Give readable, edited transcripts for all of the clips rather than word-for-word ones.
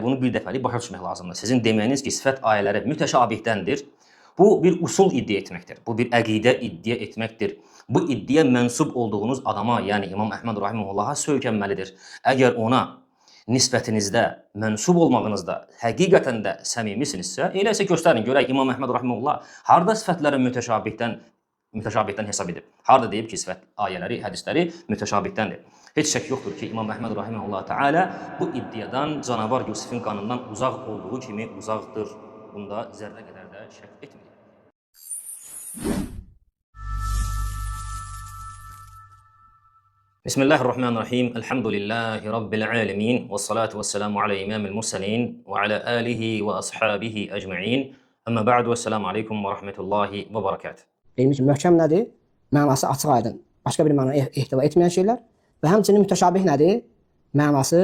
Bunu bir dəfəlik başa düşmək lazımdır. Sizin deməyiniz ki, sifət ayələri mütəşabihdəndir. Bu bir usul iddia etməkdir. Bu bir əqidə iddia etməkdir. Bu iddia mənsub olduğunuz adama, yəni İmam Əhməd rahimehullaha söykənməlidir. Əgər ona nisbətinizdə, mənsub olmağınızda həqiqətən də səmimisinizsə, elə isə göstərin, görək İmam Əhməd rahimehullah harda sifətləri mütəşabihdən hesab edib. Harda deyib ki, sifət ayələri, hədisləri mütəşabihdəndir. Heç şək yoxdur ki, İmam Əhməd rahimehullah Teala bu iddiadan canavar Yusifin qanından uzaq olduğu kimi uzaqdır. Bunda zərrə qədər də şək etmir. Bismillahirrahmanirrahim. Elhamdülillahi Rabbil alemin. Və salatu və selamu alə imamil mursalin və alə alihi və ashabihi əcma'in. Əmmə ba'du və selamu aleykum və rahmetullahi və barakatuh. Elmi ki, möhkəm nədir? Mənası açıq aydın. Başqa bir məna ehtiva etməyən şeylər. Və həmçinin mütəşabih nədir? Mənası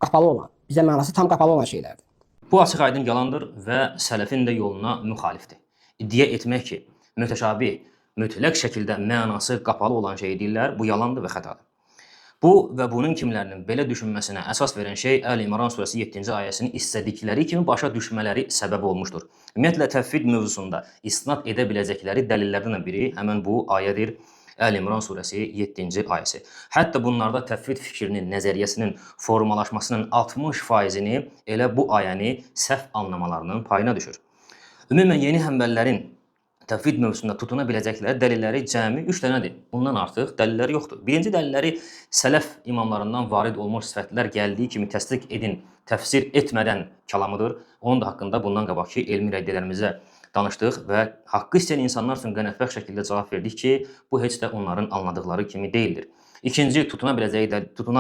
qapalı olan. Bizə mənası tam qapalı olan şeylərdir. Bu açıq aydın yalandır və sələfin də yoluna müxalifdir. İddia etmək ki, mütəşabih mütləq şəkildə mənası qapalı olan şey deyirlər, bu yalandır və xətadır. Bu və bunun kimlərinin belə düşünməsinə əsas verən şey Əl-İmran surəsi 7-ci ayəsini istədikləri kimi başa düşmələri səbəb olmuşdur. Ümumiyyətlə, təvhid mövzusunda isnad edə biləcəkləri dəlillərdən biri həmən bu ayədir. Əl-İmran surəsi 7-ci ayəsi. Hətta bunlarda təvhid fikrinin, nəzəriyyəsinin formalaşmasının 60%-ni elə bu ayəni səhv anlamalarının payına düşür. Ümumən, yeni həmbəllərin təvhid mövzusunda tutuna biləcəkləri dəlilləri cəmi 3 dənədir. Bundan artıq dəlilləri yoxdur. Birinci dəlilləri sələf imamlarından varid olmuş sifətlər gəldiyi kimi təsdiq edin, təfsir etmədən kəlamıdır. Onun da haqqında bundan qabaqki elmi rəddələrimizə danışdıq və haqqı istəyən insanlar üçün qənaətbəxş şəkildə cavab verdik ki, bu heç də onların anladıqları kimi deyildir. İkinci, tutuna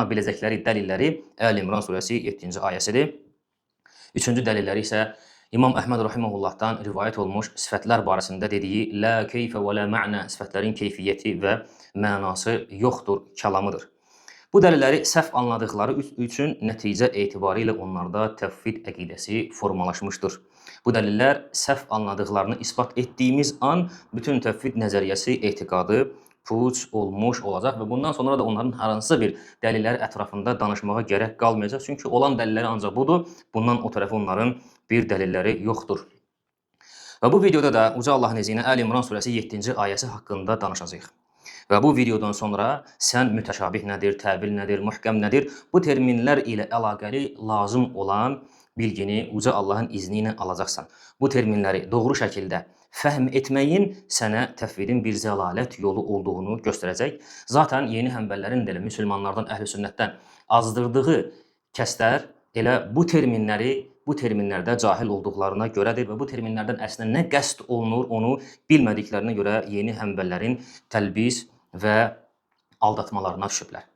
biləcəkləri dəlilləri Əl-İmran surəsi 7-ci ayəsidir. Üçüncü dəlilləri isə İmam Əhməd rahimehullahdan rivayət olmuş sifətlər barəsində dediyi la keyfə və la mə'nə, sifətlərin keyfiyyəti və mənası yoxdur kəlamıdır. Bu dəlilləri səhv anladıqları üçün nəticə etibarilə onlarda təvhid əqidəsi formalaşmışdır. Bu dəlillər səhv anladıqlarını isbat etdiyimiz an bütün təvhid nəzəriyyəsi, etiqadı puç olmuş olacaq və bundan sonra da onların hər hansı bir dəlilləri ətrafında danışmağa gərək qalmayacaq. Çünki olan dəlilləri ancaq budur, bundan o tərəf onların bir dəlilləri yoxdur. Və bu videoda da Uca Allahın izni ilə Əl-İmran surəsi 7-ci ayəsi haqqında danışacağıq. Və bu videodan sonra sən mütəşabih nədir, təvil nədir, muhkəm nədir, bu terminlər ilə əlaqəli lazım olan bilgini Uca Allahın izni ilə alacaqsan. Bu terminləri doğru şəkildə fəhm etməyin sənə təvhidin bir zəlalət yolu olduğunu göstərəcək. Zaten yeni həmbəllərin də müsəlmanlardan, əhl-i sünnətdən azdırdığı kəslər elə bu terminlərdə cahil olduqlarına görədir və bu terminlərdən əslində nə qəsd olunur onu bilmədiklərinə görə yeni həmbəllərin təlbis və aldatmalarına düşüblər.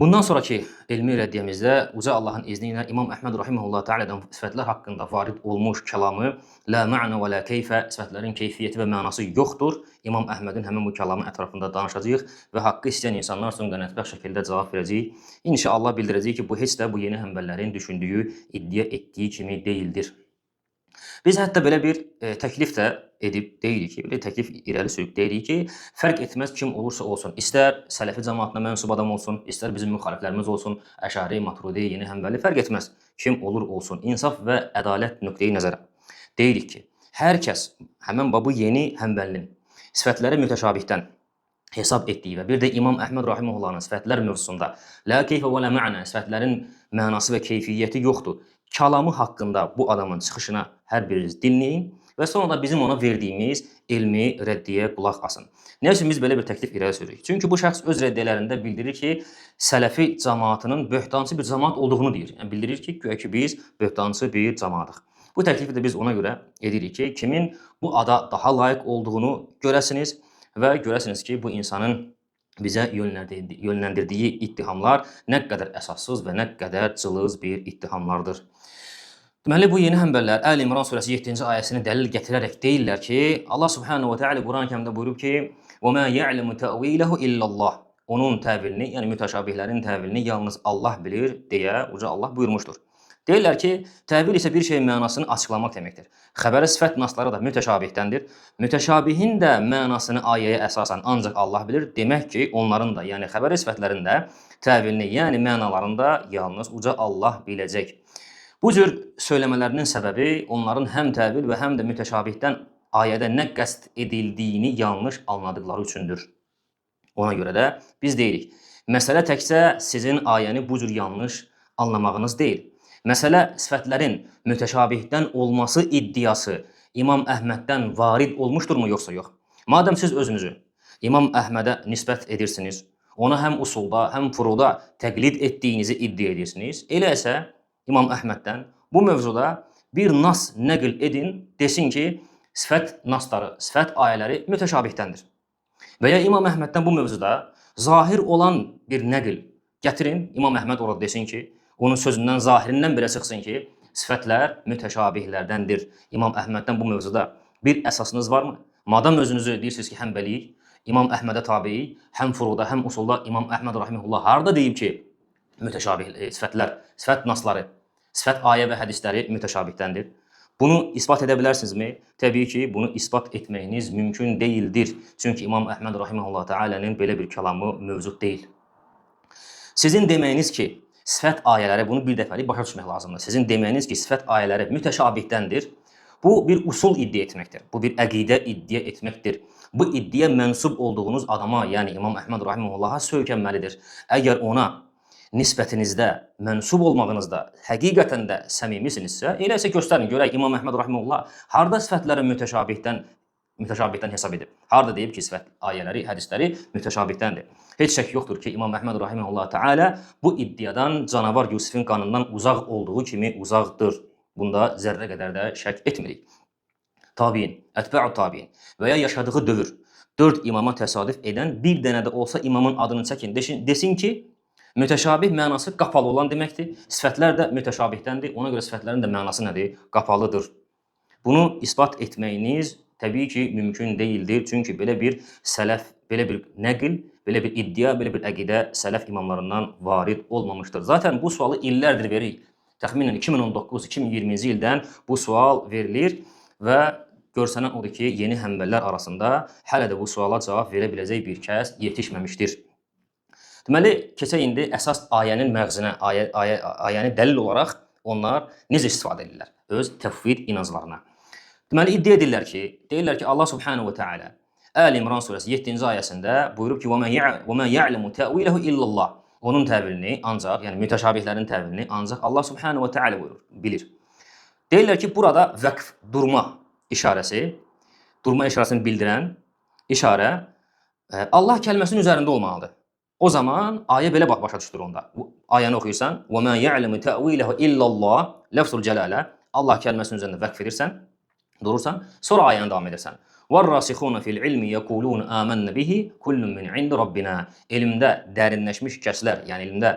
Bundan sonraki elmi rəddiyəmizdə Uca Allahın izni ilə İmam Əhməd rahimehullah Teala'dan sifətlər haqqında varid olmuş kəlamı la mə'nə və la keyfə, sifətlərin keyfiyyəti və mənası yoxdur. İmam Əhmədin həmin bu kəlamı ətrafında danışacağıq və haqqı istəyən insanlar üçün qənaətbəxş şəkildə cavab verəcəyik. İnşallah bildirəcəyik ki, bu heç də bu yeni həmbəllərin düşündüyü, iddia etdiyi kimi deyildir. Biz hətta belə bir təklif də edib deyirik ki, təklif irəli sürüb deyirik ki, fərq etməz kim olursa olsun, istər sələfi cəmaatına mənsub adam olsun, istər bizim müxaliflərimiz olsun, Əşari, Maturidi, yeni həmbəli, fərq etməz kim olur olsun, insaf və ədalət nöqteyi nəzərə. Deyirik ki, hər kəs həmən bu yeni həmbəlinin sifətləri mütəşabihdən hesab etdiyi və bir də İmam Əhməd rahimehullahın sifətlər mövzusunda la keyfə və la mə'nə, sifətlərin mənası və keyfiyyəti yoxdur kəlamı haqqında bu adamın çıxışına hər biriniz dinləyin və sonra da bizim ona verdiyimiz elmi rəddiyə qulaq asın. Nə üçün biz belə bir təklif irəli sürürük? Çünki bu şəxs öz rəddiyələrində bildirir ki, sələfi cəmaatının böhtancı bir cəmaat olduğunu deyir. Yəni bildirir ki, güya ki biz böhtancı bir cəmaatıq. Bu təklifi də biz ona görə edirik ki, kimin bu ada daha layiq olduğunu görəsiniz və görəsiniz ki, bu insanın bizə yönləndirdiyi ittihamlar nə qədər əsassız və nə qədər cılız bir ittihamlardır. Deməli, bu yeni həmbəllər Əl-İmran surəsi 7-ci ayəsini dəlil gətirərək deyirlər ki, Allah subhanahu wa ta'ala Quran-Kərimdə buyurub ki, وَمَا يَعْلَمُ تَأْوِيلَهُ إِلَّا اللّٰهِ Onun təvilini, yəni mütəşabihlərin təvilini yalnız Allah bilir deyə Uca Allah buyurmuşdur. Deyirlər ki, təvil isə bir şeyin mənasını açıqlamaq deməkdir. Xəbəri sifət nasları da mütəşabihdəndir. Mütəşabihin də mənasını ayəyə əsasən ancaq Allah bilir. Demək ki, onların da, yəni xəbəri sifətlərində təvilini, yəni mənalarında yalnız Uca Allah biləcək. Bu cür söyləmələrinin səbəbi onların həm təvil və həm də mütəşabihdən ayədə nə qəsd edildiyini yanlış anladıqları üçündür. Ona görə də biz deyirik, məsələ təkcə sizin ayəni bu cür yanlış anlamağınız deyil. Məsələ sifətlərin mütəşabihdən olması iddiası İmam Əhməddən varid olmuşdurmu yoxsa yox? Madəm siz özünüzü İmam Əhmədə nisbət edirsiniz, ona həm usulda, həm furuda təqlid etdiyinizi iddia edirsiniz, elə isə İmam Əhməddən bu mövzuda bir nas nəql edin, desin ki, sifət nasları, sifət ayələri mütəşabihdəndir. Və ya İmam Əhməddən bu mövzuda zahir olan bir nəql gətirin, İmam Əhməd orada desin ki, onun sözündən, zahirindən belə çıxsın ki, sifətlər mütəşabihlərdəndir. İmam Əhməddən bu mövzuda bir əsasınız varmı? Madam özünüzü deyirsiniz ki, həm bəliyik, İmam Əhmədə tabiik, həm furuda, həm usulda İmam Əhməd rahimehullah harda deyib ki, mütəşabih sifətlər, sifət nasları, sifət ayə və hədisləri mütəşabihdəndir. Bunu isbat edə bilərsinizmi? Təbii ki, bunu isbat etməyiniz mümkün deyildir. Çünki İmam Əhməd rahimehullah təalənin belə bir kəlamı mövcud deyil. Sizin deməyiniz ki, sifət ayələri, bunu bir dəfəlik başa düşmək lazımdır. Sizin deməyiniz ki, sifət ayələri mütəşabihdəndir. Bu bir usul iddia etməkdir. Bu bir əqidə iddia etməkdir. Bu iddia mənsub olduğunuz adama, yəni İmam Əhməd rahimehullaha söykənməlidir. Əgər ona nisbətinizdə, mənsub olmağınızda həqiqətən də səmimisinizsə, elə isə göstərin, görək İmam Əhməd rahimehullah harda sifətləri mütəşabihdən hesab edib. Harda deyib ki, sifət ayələri, hədisləri mütəşabihdəndir. Heç şək yoxdur ki, İmam Əhməd rahimehullah təalə bu iddiadan canavar Yusifin qanından uzaq olduğu kimi uzaqdır. Bunda zərrə qədər də şək etmirik. Tabiin, ətbə'u tabiin və ya yaşadığı dövr 4 imama təsadüf edən bir dənə də olsa imamın adını çəkin, desin ki, mütəşabih mənası qapalı olan deməkdir. Sifətlər də mütəşabihdəndir. Ona görə sifətlərin də mənası nədir? Qapalıdır. Bunu isbat etməyiniz təbii ki, mümkün deyildir. Çünki belə bir sələf, belə bir nəql, belə bir iddia, belə bir əqidə sələf imamlarından varid olmamışdır. Zaten bu sualı illərdir veririk. Təxminən 2019-2020-ci ildən bu sual verilir və görsənən odur ki, yeni həmbəllər arasında hələ də bu suala cavab verə biləcək bir kəs yetişməmişdir. Deməli, keçək indi əsas ayənin məğzinə, ayəni dəlil olaraq onlar necə istifadə edirlər? Öz təvhid inanclarına. Deməli, iddia edirlər ki, Allah subhanahu wa ta'ala Əl-İmran surəsi 7-ci ayəsində buyurub ki, وَمَا يَعْلَمُ تَأْوِيلَهُ إِلَّا اللّٰهِ Onun təvilini ancaq, yəni mütəşabihlərin təvilini ancaq Allah subhanahu wa ta'ala bilir. Deyirlər ki, burada vəqf, durma işarəsini bildirən işarə Allah kəlməsinin üzərində olmalıdır. O zaman ayə belə başa düşdür onda. Ayəni oxuyursan, وَمَا يَعْلَمُ تَأْوِيلَهُ إِلَّا اللّٰهِ Ləfzul cələlə, Allah kəlməsinin üzərində vəqf edirsən, durursan, sonra ayəni davam edirsən. وَالرَّاسِخُونَ فِي الْعِلْمِ يَقُولُونَ آمَنَّ بِهِ كُلٌّ مِنْ عِنْدِ رَبِّنَا Elmdə dərinləşmiş kəslər, yəni elmdə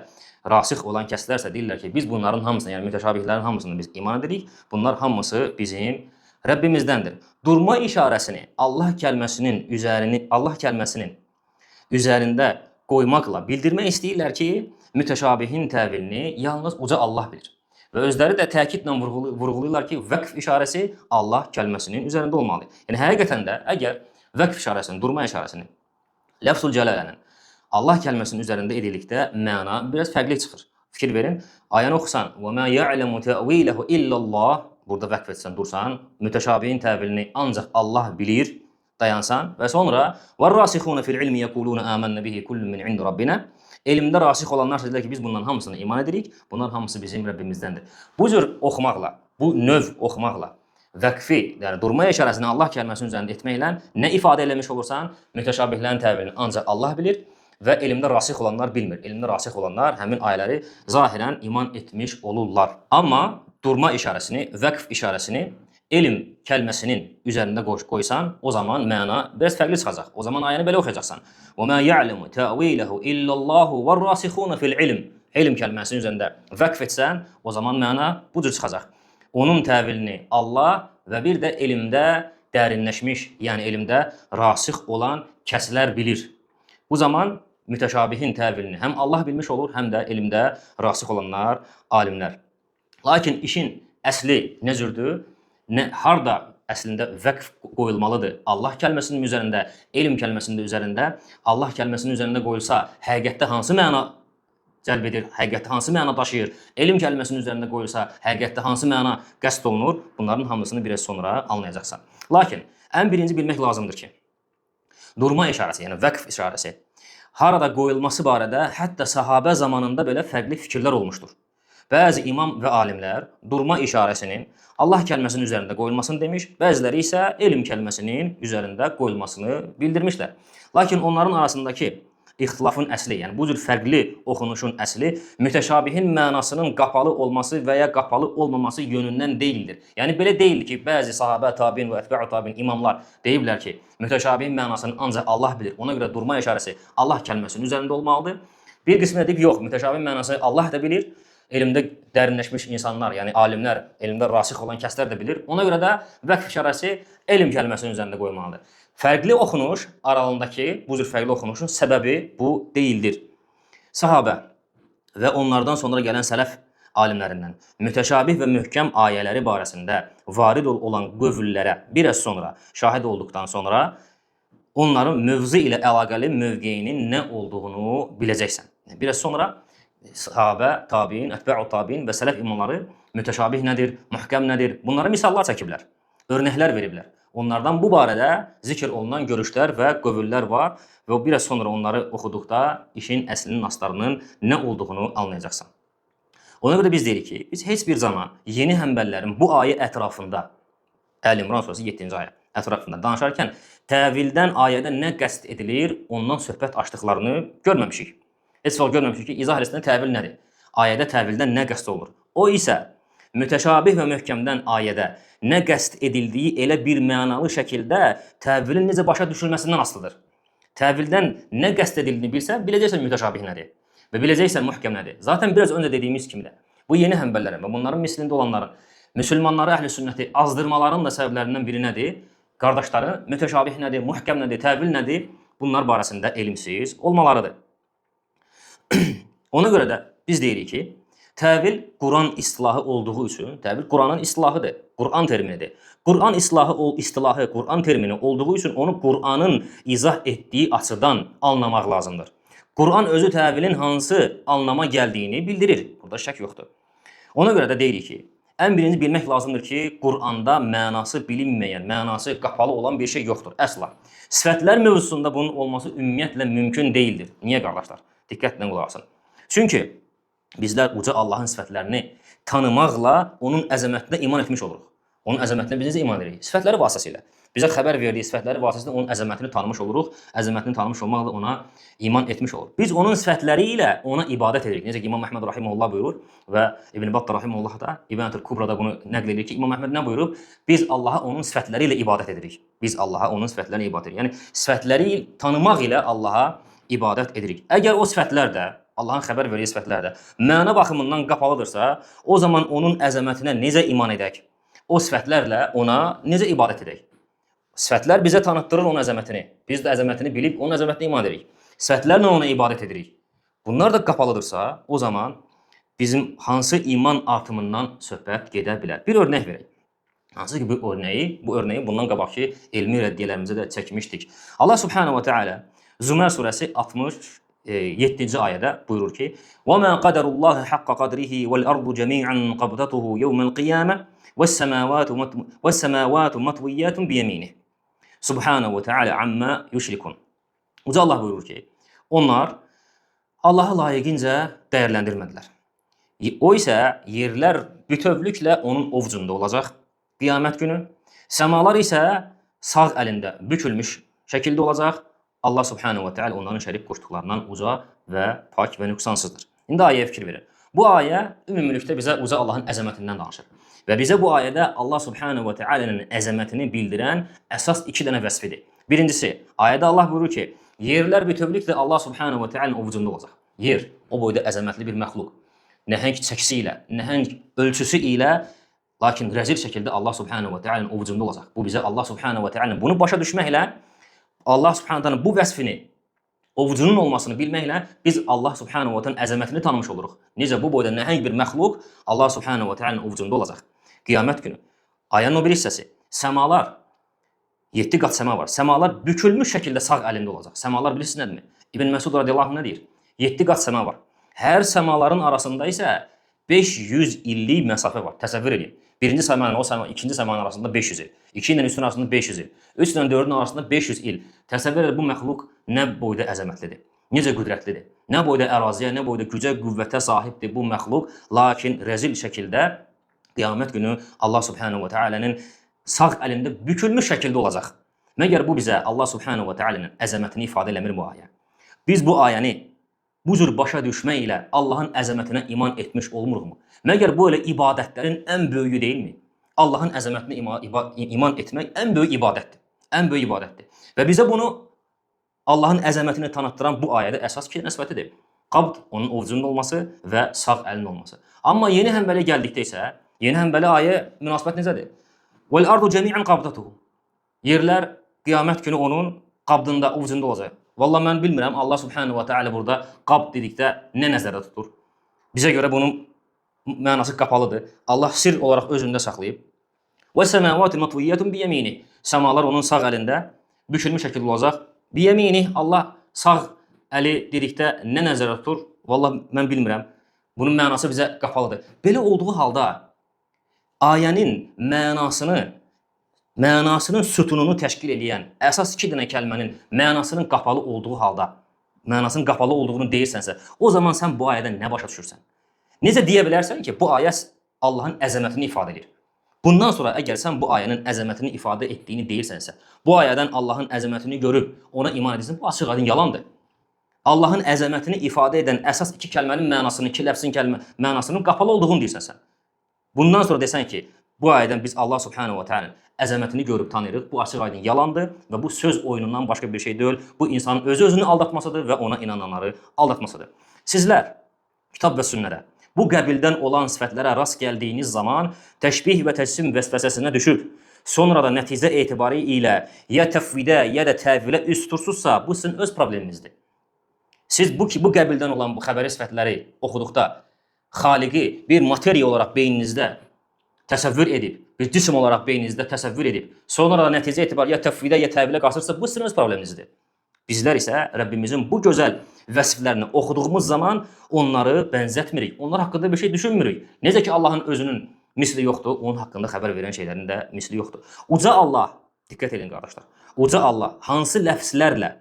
rasix olan kəslərsə deyirlər ki, biz bunların hamısına, yəni mütəşabihlərin hamısına biz iman edirik. Bunlar hamısı bizim Rəbbimizdəndir. Durma işarəsini Allah kəlməsinin üzərində qoymaqla bildirmək istəyirlər ki, mütəşabihin təvilini yalnız uca Allah bilir. Və özləri də təkidlə vurğulayırlar ki, vəqf işarəsi Allah kəlməsinin üzərində olmalıdır. Yəni, həqiqətən də əgər vəqf işarəsinin, durma işarəsinin, ləfzul cələlənin Allah kəlməsinin üzərində edilikdə məna biraz fərqli çıxır. Fikir verin, ayəni oxusan, وَمَا يَعْلَمُ تَأْوِيلَهُ إِلَّا اللّٰهِ Burada vəqf etsən, dursan, mütəşabihin təvilini ancaq Allah bilir, dayansan və sonra وَالرَّاسِخُونَ فِي الْعِلْمِ يَقُولُونَ آمَنَّ بِهِ كُلٌّ مِنْ عِنْدِ رَبِّنَا Elmdə rasix olanlar dedilər ki, biz bunların hamısına iman edirik, bunlar hamısı bizim Rəbbimizdəndir. Bu cür oxumaqla, bu növ oxumaqla, vəqfi, yəni durma işarəsini Allah kəlməsinin üzərində etməklə nə ifadə eləmiş olursan, mütəşabihlərin təvilini ancaq Allah bilir və elmdə rasix olanlar bilmir. Elmdə rasix olanlar həmin ayələri zahirən iman etmiş olurlar. Amma durma işarəsini, vəqf işarəsini elm kəlməsinin üzərində qoysan, o zaman məna biraz fərqli çıxacaq. O zaman ayəni belə oxuyacaqsan. وَمَا يَعْلَمُ تَأْوِيلَهُ إِلَّا اللّٰهُ وَالرَّاسِخُونَ فِي الْعِلْمِ Elm kəlməsinin üzərində vəqf etsən, o zaman məna bu cür çıxacaq. Onun təvilini Allah və bir də elmdə dərinləşmiş, yəni elmdə rasix olan kəslər bilir. Bu zaman mütəşabihin təvilini həm Allah bilmiş olur, həm də elmdə rasix olanlar, alimlər. Lakin işin əsli nə cürdür? Harda əslində vəqf qoyulmalıdır? Allah kəlməsinin üzərində, elm kəlməsinin üzərində, Allah kəlməsinin üzərində qoyulsa, həqiqətdə hansı məna cəlb edir, həqiqətdə hansı məna daşıyır, elm kəlməsinin üzərində qoyulsa, həqiqətdə hansı məna qəsd olunur, bunların hamısını biraz sonra anlayacaqsan. Lakin ən birinci bilmək lazımdır ki, durma işarəsi, yəni vəqf işarəsi harada qoyulması barədə hətta sahabə zamanında belə fərqli fikirlər olmuşdur. Bəzi imam və alimlər durma işarəsinin Allah kəlməsinin üzərində qoyulmasını demiş, bəziləri isə elm kəlməsinin üzərində qoyulmasını bildirmişlər. Lakin onların arasındakı ixtilafın əsli, yəni bu cür fərqli oxunuşun əsli mütəşabihin mənasının qapalı olması və ya qapalı olmaması yönündən deyildir. Yəni belə deyil ki, bəzi sahabə, tabiin və ətbə'u tabiin imamlar deyiblər ki, mütəşabihin mənasını ancaq Allah bilir. Ona görə durma işarəsi Allah kəlməsinin üzərində olmalıdır. Bir qismi də deyib, yox, mütəşabihin mənası Allah da bilir. Elmdə dərinləşmiş insanlar, yəni alimlər, elmdə rasix olan kəslər də bilir. Ona görə də vəqf işarəsi elm kəlməsinin üzərində qoyulmalıdır. Fərqli oxunuş aralığındakı bu cür fərqli oxunuşun səbəbi bu deyildir. Sahabə və onlardan sonra gələn sələf alimlərindən mütəşabih və möhkəm ayələri barəsində varid olan qövüllərə bir az sonra şahid olduqdan sonra onların mövzu ilə əlaqəli mövqeyinin nə olduğunu biləcəksən. Bir az sonra sahabə, tabiin, ətbə'u tabiin və sələf imamları mütəşabih nədir, möhkəm nədir? Bunlara misallar çəkiblər, örnəklər veriblər. Onlardan bu barədə zikr olunan görüşlər və qövüllər var və biraz sonra onları oxuduqda işin əslinin aslarının nə olduğunu anlayacaqsan. Ona görə biz deyirik ki, biz heç bir zaman yeni həmbəllərin bu ayə ətrafında, Əl-İmran surəsi 7-ci ayə ətrafında danışarkən təvildən ayədə nə qəsd edilir, ondan söhbət açdıqlarını görməmişik. Heç vaxt görməmişik ki, izah hissəsində təvil nədir? Ayədə təvildən nə qəsd olunur? O isə mütəşabih və möhkəmdən ayədə nə qəsd edildiyi elə bir mənalı şəkildə təvilin necə başa düşülməsindən asılıdır. Təvildən nə qəsd edildiyini bilsən, biləcəksən mütəşabih nədir və biləcəksən möhkəm nədir. Zaten biraz öncə dediyimiz kimi də bu yeni həmbəllərin və bunların mislində olanların müsəlmanları əhl-i sünnəti azdırmaların da səbəblərindən biri nədir? Qardaşların mütəşabih nədir, möhkəm nədir, təvil nədir? Bunlar barəsində elmsiz olmalarıdır. Ona görə də biz deyirik ki, təvil Quran istilahı olduğu üçün, təvil Quranın istilahıdır, Quran terminidir. Quran istilahı, Quran termini olduğu üçün onu Quranın izah etdiyi açıdan anlamaq lazımdır. Quran özü təvilin hansı anlama gəldiyini bildirir. Burada şək yoxdur. Ona görə də deyirik ki, ən birinci bilmək lazımdır ki, Quranda mənası bilinməyən, mənası qapalı olan bir şey yoxdur, əsla. Sifətlər mövzusunda bunun olması ümumiyyətlə mümkün deyildir. Niyə qardaşlar? Diqqətlə qulaq asın. Çünki bizlər uca Allahın sifətlərini tanımaqla onun əzəmətinə iman etmiş oluruq. Onun əzəmətinə biz necə iman edirik? Sifətləri vasitəsilə. Bizə xəbər verdiyi sifətləri vasitəsilə onun əzəmətini tanımış oluruq. Əzəmətini tanımış olmaqla ona iman etmiş oluruq. Biz onun sifətləri ilə ona ibadət edirik. Necə ki, İmam Əhməd rahimehullah buyurur və İbn Battah rahimehullah da İbn-i Kubra'da bunu nəql edir ki, İmam Əhməd nə buyurub? Biz Allaha onun sifətləri ilə ibadət edirik. Biz Allaha onun sifətləri ilə ibadət edirik. Yəni sifətləri tanımaq ilə Allaha ibadət edirik. Əgər o sifətlər də Allahın xəbər verdiyi sifətlər də məna baxımından qapalıdırsa, o zaman onun əzəmətinə necə iman edək? O sifətlərlə ona necə ibadət edək? Sifətlər bizə tanıtdırır onun əzəmətini. Biz də əzəmətini bilib onun əzəmətinə iman edirik. Sifətlərlə ona ibadət edirik. Bunlar da qapalıdırsa, o zaman bizim hansı iman artımından söhbət gedə bilər? Bir örnək verək. Hansı ki, bu örnəyi bundan qabaqki elmi rəddiyələrimizə də çəkmişdik. Allah subhanahu wa ta'ala Zümər surəsi 67-ci ayədə buyurur ki: "Və mə qaderullahi haqqa qadrihi vel-ardu cemi'an qabdatuhu yawmal qiyamah ve's-semavatu matwiyatun biyeminihi." Subhanahu ve Teala amma yüşrikun. Uca Allah buyurur ki, onlar Allahı layiqincə dəyərləndirmədilər. O isə yerlər bütövlüklə onun ovcunda olacaq qiyamət günü. Səmalar isə sağ əlində bükülmüş şəkildə olacaq. Allah subhanahu ve Teala onların şərik qoşduqlarından uca və pak və nüqsansızdır. İndi ayəyə fikir verin. Bu ayə ümumilikdə bizə uca Allahın əzəmətindən danışır. Və bizə bu ayədə Allah subhanahu ve Teala'nın əzəmətini bildirən əsas 2 dənə vəsfidir. Birincisi, ayədə Allah buyurur ki, yerlər bütövlüklə Allah subhanahu ve Teala'nın ovucunda olacaq. Yer, o boyda əzəmətli bir məxluq. Nəhəng çəkisi ilə, nəhəng ölçüsü ilə, lakin rəzil şəkildə Allah subhanahu ve Teala'nın ovucunda olacaq. Bu bizə Allah subhanahu ve Teala'nın bunu başa düşməklə Allah subhanahu wa ta'nın bu vəsfini, ovucunun olmasını bilməklə biz Allah subhanahu wa ta'nın əzəmətini tanımış oluruq. Necə bu boyda nəhəng bir məxluq Allah subhanahu wa ta'nın ovucunda olacaq. Qiyamət günü. Ayənin o bir hissəsi. Səmalar, 7 qat səma var. Səmalar bükülmüş şəkildə sağ əlində olacaq. Səmalar bilirsiniz nədirmi? İbn Məsud radiyallahu anh nə deyir? 7 qat səma var. Hər səmaların arasında isə 500 illik məsafə var. Təsəvvür edin. Birinci səma ilə o səma, ikinci səmanın arasında 500 il. 2 ilə 3-ün arasında 500 il. 3 ilə 4-ün arasında 500 il. Təsəvvür edin, bu məxluq nə boyda əzəmətlidir, necə qüdrətlidir, nə boyda əraziyə, nə boyda gücə, qüvvətə sahibdir bu məxluq. Lakin rəzil şəkildə qiyamət günü Allah subhanahu wa ta'alənin sağ əlində bükülmüş şəkildə olacaq. Məgər bu bizə Allah subhanahu wa ta'alənin əzəmətini ifadə eləmir bu ayə? Biz bu ayəni bu cür başa düşmək ilə Allahın əzəmətinə iman etmiş olmuruqmu? Məgər bu elə ibadətlərin ən böyüyü deyilmi? Allahın əzəmətinə iman etmək ən böyük ibadətdir. Ən böyük ibadətdir. Və bizə bunu Allahın əzəmətini tanıtdıran bu ayədə əsas iki nisbətidir. Qabd, onun ovucunda olması və sağ əlin olması. Amma yeni həmbələ gəldikdə isə, yeni həmbələ ayə münasibət necədir? Vəl ardu cəmiən qabdatuhu. Yerlər qiyamət günü onun qabdında, ovucunda olacaq. Vallahi mən bilmirəm, Allah subhanahu wa ta'ala burada qabd dedikdə nə nəzərdə tutur? Bizə görə bunun mənası qapalıdır. Allah sir olaraq özündə saxlayıb. Və səmavati matviyyətun biyəmini. Səmalar onun sağ əlində bükülmüş şəkildə olacaq. Biyəmini, Allah sağ əli dedikdə nə nəzərdə tutur? Vallahi mən bilmirəm. Bunun mənası bizə qapalıdır. Belə olduğu halda ayənin mənasının sütununu təşkil edən əsas iki dənə kəlmənin mənasının qapalı olduğu halda, mənasının qapalı olduğunu deyirsənsə, o zaman sən bu ayədən nə başa düşürsən? Necə deyə bilərsən ki, bu ayə Allahın əzəmətini ifadə edir? Bundan sonra əgər sən bu ayənin əzəmətini ifadə etdiyini deyirsənsə, bu ayədən Allahın əzəmətini görüb ona iman edirsən, bu açıq aydın yalandır. Allahın əzəmətini ifadə edən əsas iki kəlmənin mənasının, iki ləfsin mənasının qapalı olduğunu deyirsən sən. Bundan sonra desən ki, bu ayədən biz Allah subhanahu wa ta'ala əzəmətini görüb tanıyırıq. Bu açıq aydın yalandır və bu söz oyunundan başqa bir şey deyil. Bu insanın özünü aldatmasıdır və ona inananları aldatmasıdır. Sizlər kitab və sünnədə bu qəbildən olan sifətlərə rast gəldiyiniz zaman təşbih və təcsim vəsvəsəsinə düşüb, sonra da nəticə etibarı ilə ya təfvidə, ya da təvilə üst tutursuzsa, bu sizin öz probleminizdir. Siz bu qəbildən olan bu xəbəri sifətləri oxuduqda xaliqi bir materiya olaraq beyninizdə təsəvvür edib, bir cisim olaraq beyninizdə təsəvvür edib, sonra da nəticə etibarı ya təfvidə, ya təvilə qaçırsa, bu sizin öz probleminizdir. Bizlər isə Rəbbimizin bu gözəl vəsiflərini oxuduğumuz zaman onları bənzətmirik, onlar haqqında bir şey düşünmürük. Necə ki, Allahın özünün misli yoxdur, onun haqqında xəbər verən şeylərin də misli yoxdur. Uca Allah, diqqət edin qardaşlar, Uca Allah hansı ləfslərlə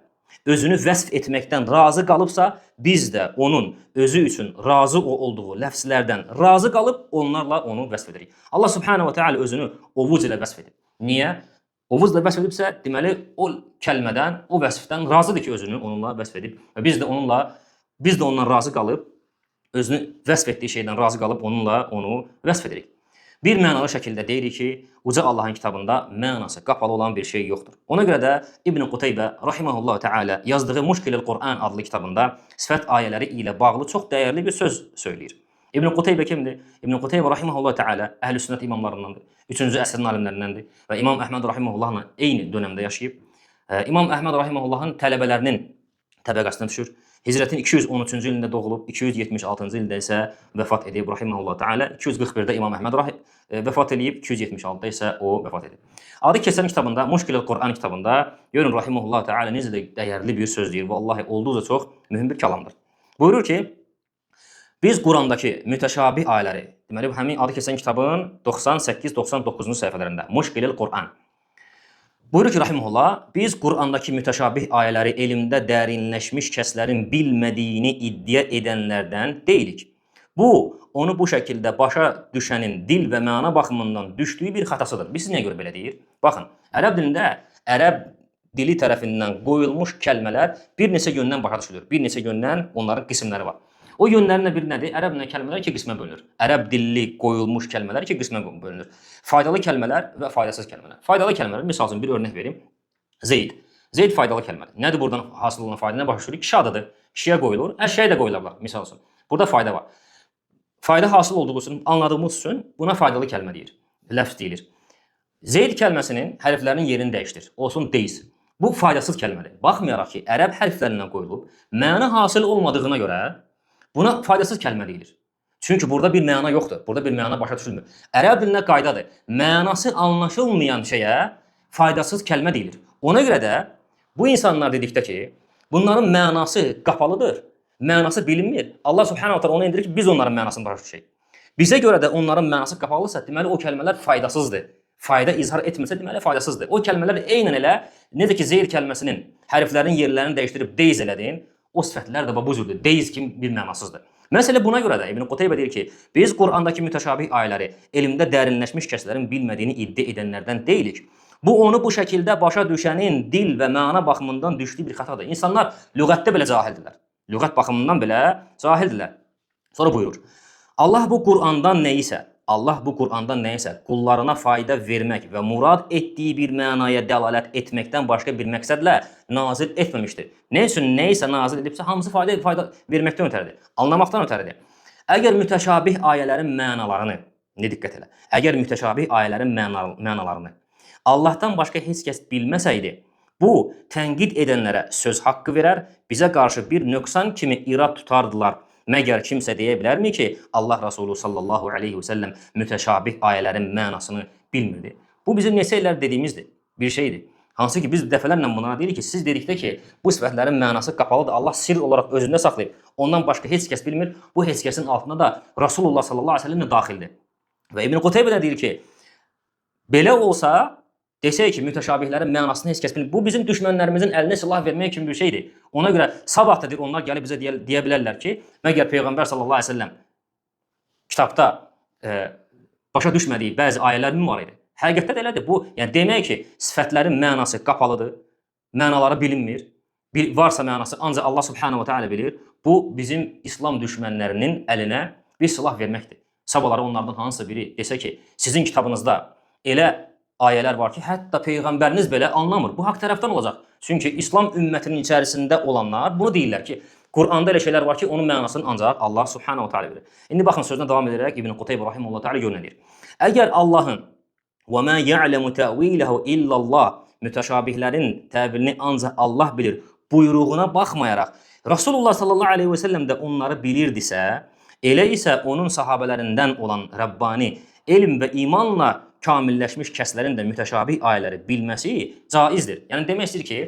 özünü vəsf etməkdən razı qalıbsa, biz də onun özü üçün razı olduğu ləfslərdən razı qalıb, onlarla onu vəsf edirik. Allah subhanahu wa ta'ala özünü ovuc ilə vəsf edib. Niyə? Ovuzla vəsf edibsə, deməli, o kəlmədən, o vəsfdən razıdır ki, özünü onunla vəsf edib. Və biz də ondan razı qalıb, özünü vəsf etdiyi şeydən razı qalıb, onunla onu vəsf edirik. Bir mənalı şəkildə deyirik ki, Uca Allahın kitabında mənası qapalı olan bir şey yoxdur. Ona görə də İbn Qutaybə rahimehullah təala yazdığı Muşkilul Quran adlı kitabında sifət ayələri ilə bağlı çox dəyərli bir söz söyləyir. İbn Qutaybə kimdir? İbn Qutaybə rahimehullah təala Əhlüsünnət imamlarındandır. 3-cü əsrin alimlərindəndir və İmam Əhməd rahimehullahla eyni dövrdə yaşayıb. İmam Əhməd rahimehullahın tələbələrinin təbəqəsində düşür. Hicrətin 213-cü ilində doğulub, 276-cı ildə isə vəfat edib rahimehullah təala. 241-də İmam Əhməd vəfat edib, 276-da isə o vəfat edib. Adı keçən kitabında, Muşkilul Quran kitabında görün rahimehullah təala necə də dəyərli bir söz deyir. Vallahi olduqca çox mühüm bir kəlamdır. Buyurur ki, biz Qurandakı mütəşabih ayələri, deməli həmin adı keçən kitabın 98-99-cu səhifələrində Muşkilul Quran. Buyurur ki, rahimehullah, biz Qurandakı mütəşabih ayələri elmdə dərinləşmiş kəslərin bilmədiyini iddia edənlərdən deyilik. Bu, onu bu şəkildə başa düşənin dil və məna baxımından düşdüyü bir xatasıdır. Biz niyə görə belə deyir? Baxın, ərəb dilində ərəb dili tərəfindən qoyulmuş kəlmələr bir neçə yöndən başa düşülür. Bir neçə yöndən onların qismləri var. O yönlərin bir nədir? Ərəb dilində kəlmələr iki qismə bölünür. Ərəb dilli qoyulmuş kəlmələr iki qismə bölünür. Faydalı kəlmələr və faydasız kəlmələr. Faydalı kəlmələr, misal üçün bir örnək verim. Zeyd. Zeyd faydalı kəlmədir. Nədir buradan hasil olan fayda? Nə başa düşürük? Kişi adıdır. Kişiyə qoyulur. Əşyaya da qoyula bilər, misal üçün. Burada fayda var. Fayda hasıl olduğu üçün, anladığımız üçün buna faydalı kəlmə deyir. Ləfz deyilir. Zeyd kəlməsinin hərflərinin yerini dəyişdir. Olsun deyiz. Bu faydasız kəlmədir. Baxmayaraq ki, ərəb hərflərindən qoyulub, məna hasil olmadığına görə buna faydasız kəlmə deyilir. Çünki burada bir məna yoxdur. Burada bir məna başa düşülmür. Ərəb dilində qaydadır. Mənası anlaşılmayan şeyə faydasız kəlmə deyilir. Ona görə də bu insanlar dedikdə ki, bunların mənası qapalıdır Mənası bilinmir. Allah Subhanahu taala onu endirir ki, biz onların mənasını başa düşək. Bizə görə də onların mənası qapalısa, deməli o kəlmələr faydasızdır. Fayda izhar etməsə, deməli faydasızdır. O kəlmələr eynən elə necə ki zeyr kəlməsinin hərflərin yerlərini dəyişdirib deyz elədin, o sifətlər də bu cürdür. Deyz kimi bir mənasızdır. Məsələ buna görə də İbn Qutaybə deyir ki, biz Qurandakı mütəşabih ayələri elmdə dərinləşmiş kəslərin bilmədiyini iddia edənlərdən deyilik. Bu onu bu şəkildə başa düşənin dil və məna baxımından düşdüyü bir xətadır. İnsanlar lüğətdə belə cahildirlər. Lüğət baxımından belə cahildirlər. Sonra buyurur. Allah bu Qur'andan nəyisə qullarına fayda vermək və murad etdiyi bir mənaya dəlalət etməkdən başqa bir məqsədlə nazil etməmişdir. Nə üçün nəyisə nazil edibsə, hamısı fayda verməkdən ötəridir, anlamaqdan ötəridir. Əgər mütəşabih ayələrin mənalarını, nə diqqət elə, əgər mütəşabih ayələrin mənalarını Allahdan başqa heç kəs bilməsəydi, bu tənqid edənlərə söz haqqı verər, bizə qarşı bir nöqsan kimi irad tutardılar. Məgər kimsə deyə bilərmi ki, Allah Resulü sallallahu aleyhi və səlləm mütəşabih ayələrin mənasını bilmirdi? Bu bizim neçə illər dediyimizdir, bir şeydir. Hansı ki biz dəfələrlə bunlara deyirik ki, siz dedikdə ki, bu sifətlərin mənası qapalıdır, Allah sir olaraq özündə saxlayıb, ondan başqa heç kəs bilmir, bu heç kəsin altına da Rasulullah sallallahu aleyhi və səlləm daxildir. Və İbn Qutaybə də deyir ki, belə olsa, desək ki, mütəşabihlərin mənasını heç kəs bilmir. Bu bizim düşmənlərimizin əlinə silah vermək kimi bir şeydir. Ona görə sabah da onlar gəlib bizə deyə bilərlər ki, məgər Peyğəmbər sallallahu əleyhi və səlləm kitabda başa düşmədiyi bəzi ayələr mi var idi? Həqiqətdə də elədir. Bu, yəni demək ki, sifətlərin mənası qapalıdır, mənaları bilinmir. Varsa mənası ancaq Allah Subhanahu taala bilir. Bu bizim İslam düşmənlərinin əlinə bir silah verməkdir. Sabahları onlardan hansısa biri desə ki, sizin kitabınızda elə ayələr var ki, hətta Peyğəmbəriniz belə anlamır. Bu haqq tərəfdən olacaq. Çünki İslam ümmətinin içərisində olanlar bunu deyirlər ki, Quranda elə şeylər var ki, onun mənasını ancaq Allah Subhanahu taala bilir. İndi baxın sözünə davam edərək İbn Qutaybə rahimehullah taala görünür. Əgər Allahın və mə ya'lemu ta'vilehu illallah mütəşabihlərin təvilini ancaq Allah bilir buyruğuna baxmayaraq Rasulullah sallallahu aleyhi və səlləm də onları bilirdisə, elə isə onun sahabələrindən olan Rəbbani elm və imanla kamilləşmiş kəslərin də mütəşabih ayələri bilməsi caizdir. Yəni demək istəyir ki,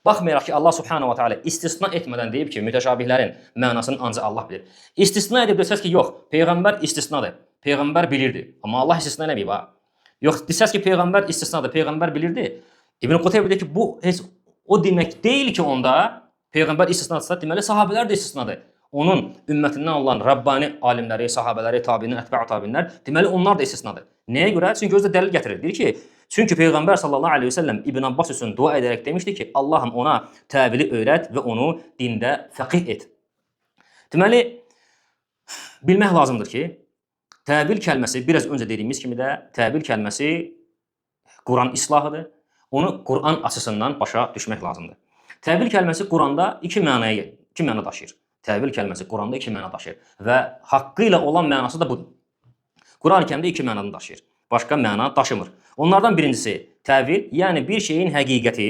baxmayaraq ki, Allah Subhanahu taala istisna etmədən deyib ki, mütəşabihlərin mənasını ancaq Allah bilir. İstisna edib desəz ki, yox, Peyğəmbər istisnadır. Peyğəmbər bilirdi. Amma Allah istisna eləməyib ha. Yox, desəz ki, Peyğəmbər istisnadır, Peyğəmbər bilirdi. İbn Qutaybə deyir ki, bu heç o demək deyil ki, onda Peyğəmbər istisnadırsa, deməli sahabelər də istisnadır. Onun ümmətindən olan Rabbani alimləri, sahabələri, tabiinlər, ətbə'u tabiinlər, deməli onlar da istisnadır. Nəyə görə? Çünki özü də dəlil gətirir. Deyir ki, çünki Peyğəmbər sallallahu aleyhi və səlləm İbn Abbas üçün dua edərək demişdi ki, Allahım ona təvili öyrət və onu dində fəqih et. Deməli, bilmək lazımdır ki, təvil kəlməsi, biraz öncə dediyimiz kimi də, təvil kəlməsi Quran islahıdır. Onu Quran açısından başa düşmək lazımdır. Təvil kəlməsi Quranda iki məna daşıyır. Təvil kəlməsi Quranda iki məna daşıyır və haqqı ilə olan mənası da budur. Quran-ı Kərimdə iki mənadan daşıyır. Başqa məna daşımır. Onlardan birincisi təvil, yəni bir şeyin həqiqəti,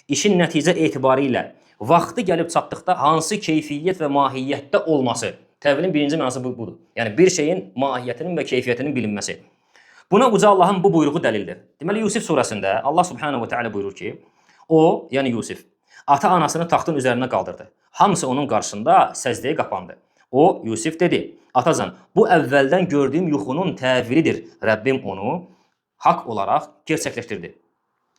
işin nəticə etibarı ilə vaxtı gəlib çatdıqda hansı keyfiyyət və mahiyyətdə olması. Təvilin birinci mənası budur. Yəni bir şeyin mahiyyətinin və keyfiyyətinin bilinməsi. Buna uca Allahın bu buyruğu dəlildir. Deməli Yusif surəsində Allah Subhanahu taala buyurur ki, o, yəni Yusif, ata-anasını taxtın üzərinə qaldırdı. Hamısı onun qarşısında səcdəyə qapandı. O, Yusif dedi, atacan, bu əvvəldən gördüyüm yuxunun təvilidir. Rəbbim onu haqq olaraq gerçəkləşdirdi.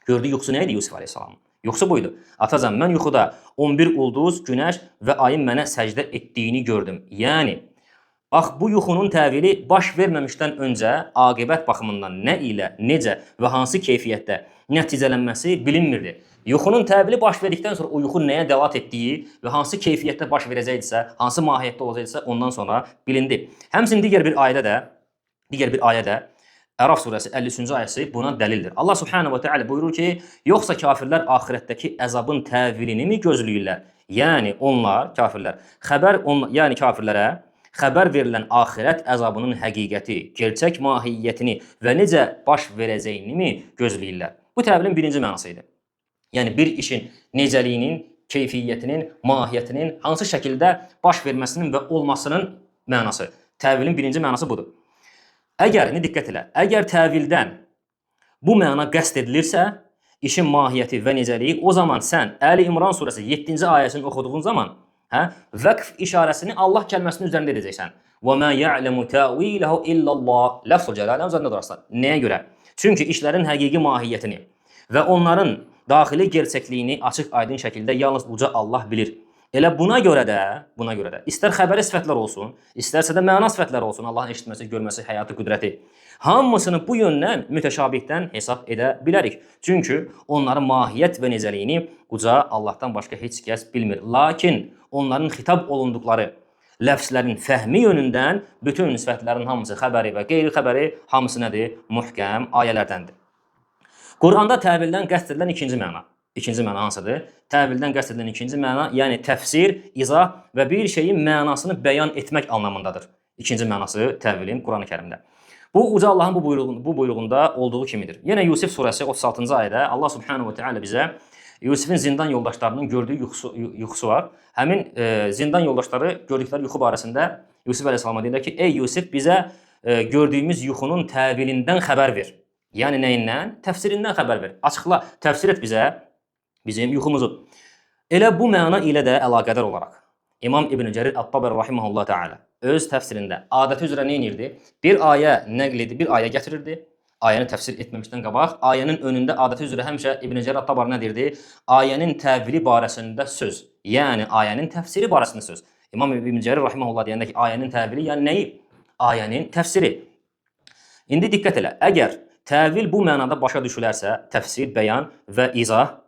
Gördüyü yuxusu nə idi Yusif aleyhissalamın? Yuxusu buydu. Atacan, mən yuxuda 11 ulduz, günəş və ayın mənə səcdə etdiyini gördüm. Yəni, bax, bu yuxunun təvili baş verməmişdən öncə aqibət baxımından nə ilə, necə və hansı keyfiyyətdə nəticələnməsi bilinmirdi. Yuxunun təvili baş verdikdən sonra o yuxu nəyə dəlat etdiyi və hansı keyfiyyətdə baş verəcəkdirsə, hansı mahiyyətdə olacaqdirsə ondan sonra bilindi. Həmçinin digər bir ayədə Əraf surəsi 53-cü ayəsi buna dəlildir. Allah Subhanahu taala buyurur ki, yoxsa kafirlər axirətdəki əzabın təvilini mi gözləyirlər? Yəni onlar kafirlər kafirlərə xəbər verilən axirət əzabının həqiqəti, gerçək mahiyyətini və necə baş verəcəyini mi gözləyirlər? Bu təvilin birinci mənası idi. Yəni bir işin necəliyinin, keyfiyyətinin, mahiyyətinin hansı şəkildə baş verməsinin və olmasının mənası. Təvilin birinci mənası budur. Əgər təvildən bu məna qəsd edilirsə, işin mahiyyəti və necəliyi, o zaman sən Əli İmran surəsi 7-ci ayəsini oxuduğun zaman Hə? Vəqf işarəsini Allah kəlməsinin üzərində edəcəksən. Və mə ya'lemu ta'vilehu illallah. Lafz-ı cəlalən üzərində durarsan. Nəyə görə? Çünki işlərin həqiqi mahiyyətini və onların daxili gerçəkliyini açıq-aydın şəkildə yalnız uca Allah bilir. Elə buna görə də istər xəbəri sifətlər olsun, istərsə də məna sifətlər olsun, Allahın eşitməsi, görməsi, həyatı, qüdrəti. Hamısını bu yöndən mütəşabihdən hesab edə bilərik. Çünki onların mahiyyət və necəliyini uca Allahdan başqa heç kəs bilmir. Lakin onların xitab olunduqları ləfslərin fəhmi yönündən bütün sifətlərin hamısı xəbəri və qeyri-xəbəri hamısı nədir? Muhkəm ayələrdəndir. Quranda təvildən qəsd edilən ikinci məna. İkinci məna hansıdır? Təvildən qəsd edilən ikinci məna, yəni təfsir, izah və bir şeyin mənasını bəyan etmək anlamındadır. İkinci mənası təvilin Qurani-Kərimdə. Bu uca Allahın bu buyruğunda olduğu kimidir. Yenə Yusif surəsi 36-cı ayədə Allah subhanahu wa ta'ala bizə Yusifin zindan yoldaşlarının gördüyü yuxusu var. Həmin zindan yoldaşları gördükləri yuxu barəsində Yusif əleyhissalama deyirlər ki, ey Yusif, bizə gördüyümüz yuxunun təvilindən xəbər ver. Yəni nəyindən? Təfsirindən xəbər ver. Açıqla, təfsir et bizə bizim yuxumuzu. Elə bu məna ilə də əlaqədar olaraq İmam İbn Cərir At-Tabari rahimehullah təala öz təfsirində adəti üzrə nə edirdi? Bir ayə nəql edib, bir ayə gətirirdi. Ayəni təfsir etməmişdən qabaq, ayənin önündə adəti üzrə həmişə İbn Cərir At-Tabari nə deyirdi? Ayənin təvili barəsində söz. Yəni ayənin təfsiri barəsində söz. İmam İbn Cərir rahimehullah deyəndə ki, ayənin təvili yəni nəyi? Ayənin təfsiri. İndi diqqət elə. Əgər təvil bu mənada başa düşülərsə, təfsir, bəyan və izah,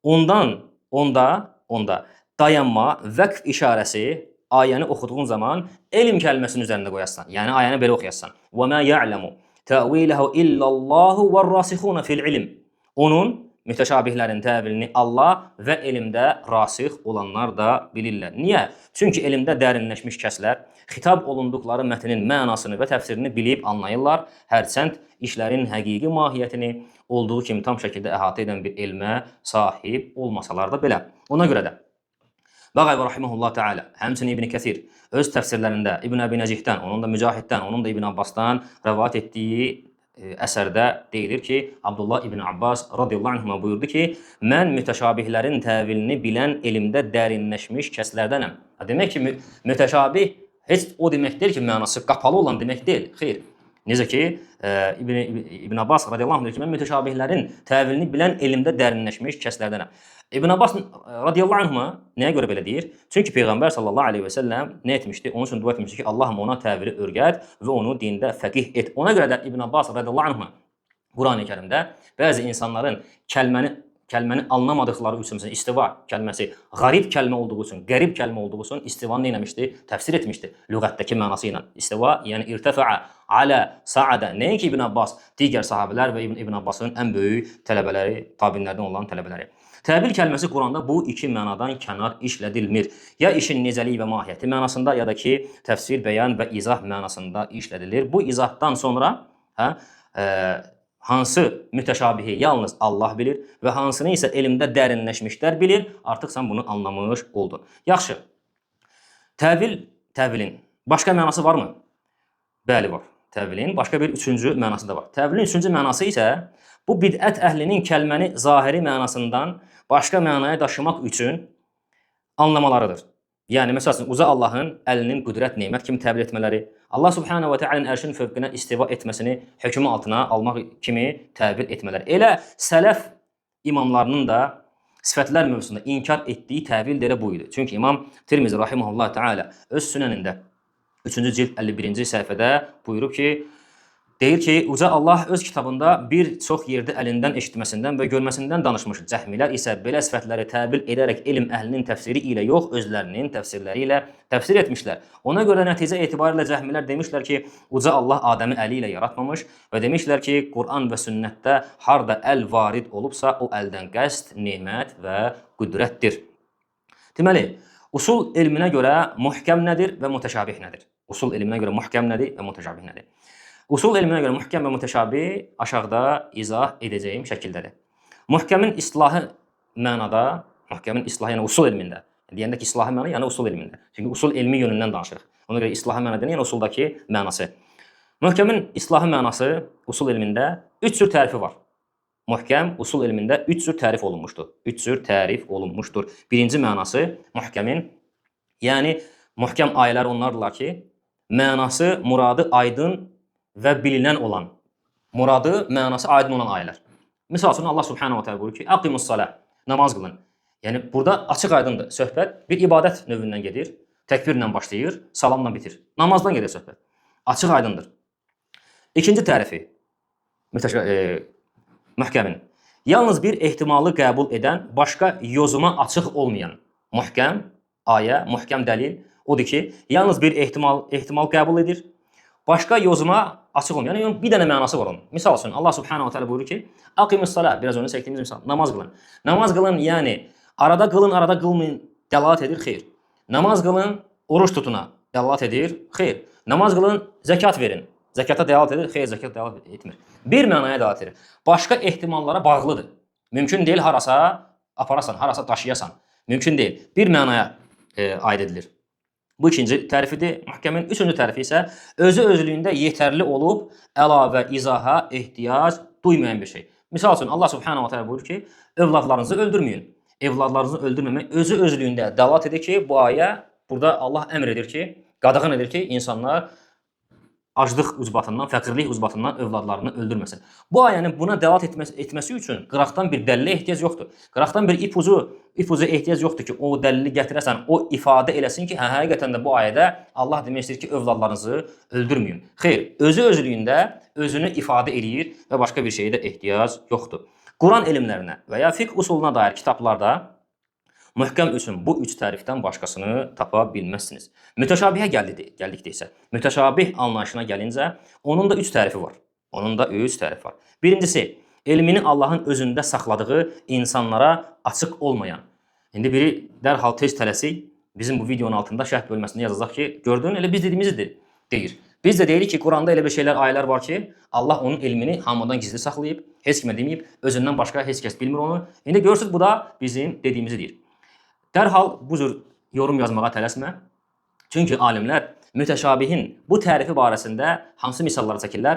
onda dayanma, vəqf işarəsi ayəni oxuduğun zaman elm kəlməsinin üzərində qoyasan. Yəni ayəni belə oxuyasan. Və mə ya'lemu təviləhu illallahu vər-rasixuna fil ilm. Onun mütəşabihlərin təvilini Allah və elmdə rasix olanlar da bilirlər. Niyə? Çünki elmdə dərinləşmiş kəslər xitab olunduqları mətnin mənasını və təfsirini bilib anlayırlar. Hərçənd işlərin həqiqi mahiyyətini olduğu kimi tam şəkildə əhatə edən bir elmə sahib olmasalar da belə. Ona görə də Bəğəvi rahimehullah təala, həmçinin İbn Kəsir öz təfsirlərində İbn Əbi Nəcihdən, onun da Mücahiddən, onun da İbn Abbasdan rəvayət etdiyi əsərdə deyilir ki, Abdullah İbn Abbas radiyallahu anhuma buyurdu ki, mən mütəşabihlərin təvilini bilən elmdə dərinləşmiş kəslərdənəm. Demək ki, mütəşabih heç o demək deyil ki, mənası qapalı olan demək deyil. Xeyr. Necə ki, İbn Abbas radiyallahu anh deyir ki, mən mütəşabihlərin təvilini bilən elmdə dərinləşmiş kəslərdənəm. İbn Abbas radiyallahu anhuma nəyə görə belə deyir? Çünki Peyğəmbər sallallahu aleyhi və səlləm nə etmişdi? Onun üçün dua etmişdi ki, Allahım ona təvili örgət və onu dində fəqih et. Ona görə də İbn Abbas radiyallahu anhuma Qurani-Kərimdə bəzi insanların kəlməni anlamadıqları üçün, məsələn, istiva kəlməsi qarib kəlmə olduğu üçün, qərib kəlmə olduğu üçün istivanı nə etmişdi? Təfsir etmişdi lüğətdəki mənası ilə. İstiva, yəni irtəfəə, alə, saədə. Nəinki İbn Abbas, digər sahabələr və İbn Abbasın ən böyük tələbələri, tabinlərdən olan tələbələri. Təbil kəlməsi Quranda bu iki mənadan kənar işlədilmir. Ya işin necəliyi və mahiyyəti mənasında, ya da ki, təfsir, bəyan və izah mənasında işlədilir. Bu izahdan sonra hansı mütəşabihi yalnız Allah bilir və hansını isə elmdə dərinləşmişlər bilir. Artıq sən bunu anlamış oldun. Yaxşı, təvilin başqa mənası varmı? Bəli, var. Təvilin başqa bir üçüncü mənası da var. Təvilin üçüncü mənası isə bu bidət əhlinin kəlməni zahiri mənasından başqa mənaya daşımaq üçün anlamalarıdır. Yəni, məsələn, uca Allahın əlinin qüdrət, nemət kimi təbil etmələri, Allah subhanahu wa ta'ala'nın ərşin fövqünə istiva etməsini hökmü altına almaq kimi təbil etmələri. Elə sələf imamlarının da sifətlər mövzusunda inkar etdiyi təbil də elə bu idi. Çünki İmam Tirmizi rahimehullah ta'ala öz sünənində 3-cü cild 51-ci səhifədə buyurub ki, deyir ki, uca Allah öz kitabında bir çox yerdə əlindən eşitməsindən və görməsindən danışmış. Cəhmilər isə belə sifətləri təbil edərək elm əhlinin təfsiri ilə yox, özlərinin təfsirləri ilə təfsir etmişlər. Ona görə nəticə etibarilə cəhmilər demişlər ki, uca Allah Adəmi əli ilə yaratmamış və demişlər ki, Quran və sünnətdə harda əl varid olubsa, o əldən qəsd, nemət və qüdrətdir. Deməli, usul elminə görə muhkəm nədir və mütəşabih nədir? Usul elminə görə muhkəm nədir və mütəşabih nədir? Usul elminə görə muhkəm və mütəşabih aşağıda izah edəcəyim şəkildədir. Muhkəmin islahı mənada, muhkəmin islahı yəni usul elmində, deyəndə ki, islahı məna yəni usul elmində. Çünki usul elmi yönündən danışırıq. Ona görə islahı məna deyəndə yəni usuldakı mənası. Muhkəmin islahı mənası usul elmində 3 cür tərifi var. Muhkəm usul elmində 3 cür tərif olunmuşdur. 3 cür tərif olunmuşdur. Birinci mənası muhkəmin Yəni möhkəm ayələr onlardılar ki, mənası, muradı aydın və bilinən olan, mənası aydın olan ayələr. Misal üçün Allah Subhanahu va Taala buyurur ki, "Aqimus-salah", namaz qılın. Yəni burada açıq-aydındır. Söhbət bir ibadət növündən gedir. Təkbirlə başlayır, salamla bitir. Namazdan gedir söhbət. Açıq-aydındır. İkinci tərifi möhkəmin. Yalnız bir ehtimalı qəbul edən, başqa yozuma açıq olmayan möhkəm ayə, möhkəm dəlil odur ki, yalnız bir ehtimal qəbul edir. Başqa yozuma açıq olmayan, yəni bir dənə mənası var onun. Misal üçün Allah Subhanahu Taala buyurur ki, "Aqimus-salah", biraz öncə çəkdiyimiz misal, namaz qılın. Namaz qılın, yəni arada qılın, arada qılmayın dəlalət edir, xeyr. Namaz qılın, oruç tutuna dəlalət edir, xeyr. Namaz qılın, zəkat verin. Zəkata dəlalət edir, xeyr, zəkat dəlalət etmir. Bir mənaya dəlalət edir. Başqa ehtimallara bağlıdır. Mümkün deyil harasa aparasan, harasa daşıyasan. Mümkün deyil. Bir mənaya aid edilir. Bu ikinci tərifidir. Möhkəmin üçüncü tərifi isə özü-özlüyündə yetərli olub əlavə izaha ehtiyac duymayan bir şey. Misal üçün Allah Subhanahu Taala buyurur ki, övladlarınızı öldürməyin. Evladlarınızı öldürməmək özü-özlüyündə dəlalət edir ki, bu ayə burada Allah əmr edir ki, qadağan edir ki, insanlar aclıq ucbatından, fəqirlik ucbatından övladlarını öldürməsin. Bu ayənin buna dəlalət etməsi üçün qıraqdan bir dəlillə ehtiyac yoxdur. Qıraqdan bir ipucu ehtiyac yoxdur ki, o dəlili gətirəsən, o ifadə eləsin ki, həqiqətən də bu ayədə Allah demək istəyir ki, övladlarınızı öldürməyin. Xeyr, özü-özlüyündə özünü ifadə eləyir və başqa bir şeyə də ehtiyac yoxdur. Quran elmlərinə və ya fiqh usuluna dair kitablarda möhkəm üçün bu üç tərifdən başqasını tapa bilməzsiniz. Mütəşabihə gəldikdə isə, mütəşabih anlayışına gəlincə, onun da üç tərifi var. Birincisi, elmini Allahın özündə saxladığı insanlara açıq olmayan. İndi biri dərhal tez tələsik bizim bu videonun altında şərh bölməsində yazacaq ki, gördün, elə biz dediyimizi deyir. Biz də deyirik ki, Quranda elə bir şeylər, ayələr var ki, Allah onun elmini hamıdan gizli saxlayıb, heç kimə deməyib, özündən başqa heç kəs bilmir onu. İndi görürsünüz, bu da bizim dediyimizi deyir. Dərhal bu cür yorum yazmağa tələsmə. Çünki alimlər mütəşabihin bu tərifi barəsində hansı misallar çəkirlər?